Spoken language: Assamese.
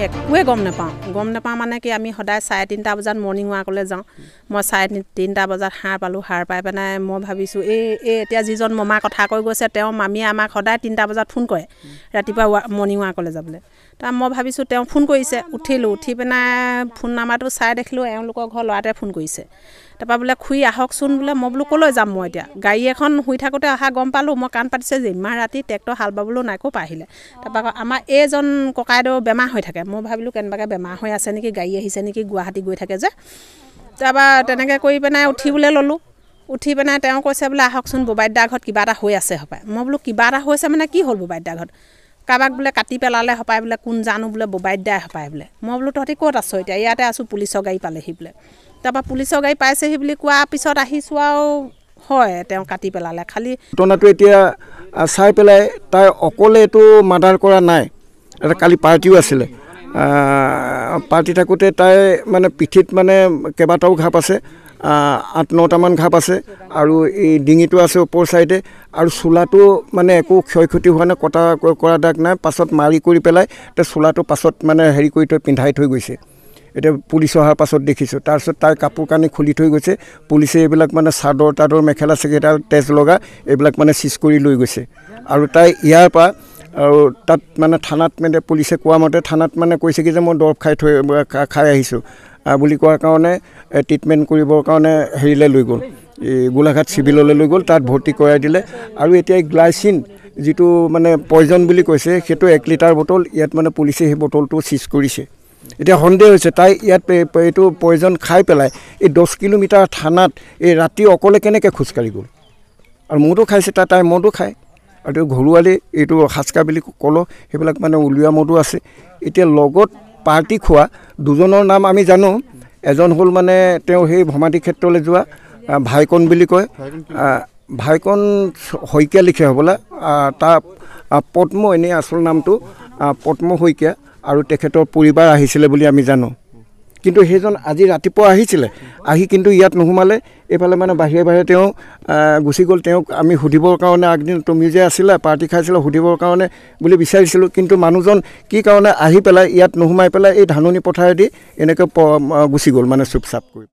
একোৱে গম নাপাওঁ মানে কি আমি সদায় 3:30 বজাত মৰ্ণিং ৱাকলৈ যাওঁ মই 3:30 বজাত সাৰ পালোঁ সাৰ পাই পেলাই মই ভাবিছোঁ এই এতিয়া যিজন মামা কথা কৈ গৈছে তেওঁ মামীয়ে আমাক সদায় 3টা বজাত ফোন কৰে ৰাতিপুৱা মৰ্ণিং ৱাকলৈ যাবলৈ তাৰ মই ভাবিছোঁ তেওঁ ফোন কৰিছে উঠিলোঁ উঠি পেলাই ফোন নাম্বাৰটো চাই দেখিলোঁ এওঁলোকৰ ঘৰ ল'ৰাটোৱে ফোন কৰিছে তাৰপৰা বোলে খুৰী আহকচোন বোলে মই বোলো ক'লৈ যাম মই এতিয়া গাড়ী এখন শুই থাকোঁতে অহা গম পালোঁ মই কাণ পাতিছে যে ইমান ৰাতি ট্ৰেক্টৰ হাল বাবলৈও নাই ক'ৰ পৰা আহিলে তাৰপৰা আমাৰ এইজন ককাইদেউ বেমাৰ হৈ থাকে মই ভাবিলোঁ কেনেবাকৈ বেমাৰ হৈ আছে নেকি গাড়ী আহিছে নেকি গুৱাহাটী গৈ থাকে যে তাৰপৰা তেনেকৈ কৰি পেলাই উঠিবলৈ ল'লোঁ উঠি পেলাই তেওঁ কৈছে বোলে আহকচোন বোবাইদাৰ ঘৰত কিবা এটা হৈ আছে হপায় মই বোলো কিবা এটা হৈছে মানে কি হ'ল বোবাইদাৰ ঘৰত কাৰোবাক বোলে কাটি পেলালে হপায় বোলে কোন জানো বোলে বোবাইদাই হপায় বোলে মই বোলো তহঁতি ক'ত আছ এতিয়া ইয়াতে আছোঁ পুলিচৰ গাড়ী পালেহি বোলে তাৰপৰা পুলিচৰ গাড়ী পাইছেহি বুলি কোৱাৰ পিছত আহিছোঁ আৰু হয় তেওঁ কাটি পেলালে খালি ঘটনাটো এতিয়া চাই পেলাই তাই অকলে এইটো মাৰ্ডাৰ কৰা নাই এটা কালি পাৰ্টিও আছিলে পাৰ্টি থাকোঁতে তাই মানে পিঠিত মানে কেইবাটাও ঘাপ আছে 8-9টামান ঘাপ আছে আৰু এই ডিঙিটো আছে ওপৰ চাইডে আৰু চোলাটো মানে একো ক্ষয় ক্ষতি হোৱা নাই কটা কৰা দাগ নাই পাছত মাৰি কৰি পেলাই তে চোলাটো পাছত মানে হেৰি কৰি থৈ পিন্ধাই থৈ গৈছে এতিয়া পুলিচ অহাৰ পাছত দেখিছোঁ তাৰপিছত তাই কাপোৰ কানি খুলি থৈ গৈছে পুলিচে এইবিলাক মানে চাদৰ তাদৰ মেখেলা চেখেলা তেজ লগা এইবিলাক মানে চিজ কৰি লৈ গৈছে আৰু তাই ইয়াৰ পৰা আৰু তাত মানে থানাত মানে পুলিচে কোৱা মতে থানাত মানে কৈছে কি যে মই দৰৱ খাই আহিছোঁ বুলি কোৱাৰ কাৰণে ট্ৰিটমেণ্ট কৰিবৰ কাৰণে হেৰিলৈ লৈ গ'ল এই গোলাঘাট চিভিললৈ লৈ গ'ল তাত ভৰ্তি কৰাই দিলে আৰু এতিয়া গ্লাইচিন যিটো মানে পয়জন বুলি কৈছে সেইটো 1 লিটাৰ বটল ইয়াত মানে পুলিচে সেই বটলটো চিজ কৰিছে এতিয়া সন্দেহ হৈছে তাই ইয়াত এইটো পয়জন খাই পেলাই এই 10 কিলোমিটাৰ থানাত এই ৰাতি অকলে কেনেকৈ খোজকাঢ়ি গ'ল আৰু মদো খাইছে তাই মদো খায় আৰু ঘৰুৱালি এইটো সাজকা বুলি ক'লো সেইবিলাক মানে উলিওৱা মদো আছে এতিয়া লগত পাৰ্টি খোৱা দুজনৰ নাম আমি জানো এজন হ'ল মানে তেওঁ সেই ভমাটি ক্ষেত্ৰলৈ যোৱা ভাইকন বুলি কয় ভাইকন শইকীয়া লিখে হ'বলা তাৰ পদ্ম এনেই আচল নামটো পদ্ম শইকীয়া আৰু তেখেতৰ পৰিবাৰ আহিছিলে বুলি আমি জানো কিন্তু সেইজন আজি ৰাতিপুৱা আহিছিলে আহি কিন্তু ইয়াত নোসোমালে এইফালে মানে বাহিৰে তেওঁ গুচি গ'ল তেওঁক আমি সুধিবৰ কাৰণে আগদিন তুমি যে আছিলা পাৰ্টি খাইছিলা সুধিবৰ কাৰণে বুলি বিচাৰিছিলোঁ কিন্তু মানুহজন কি কাৰণে আহি পেলাই ইয়াত নোসোমাই পেলাই এই ধাননি পথাৰেদি এনেকৈ গুচি গ'ল মানে চুপচাপ কৰি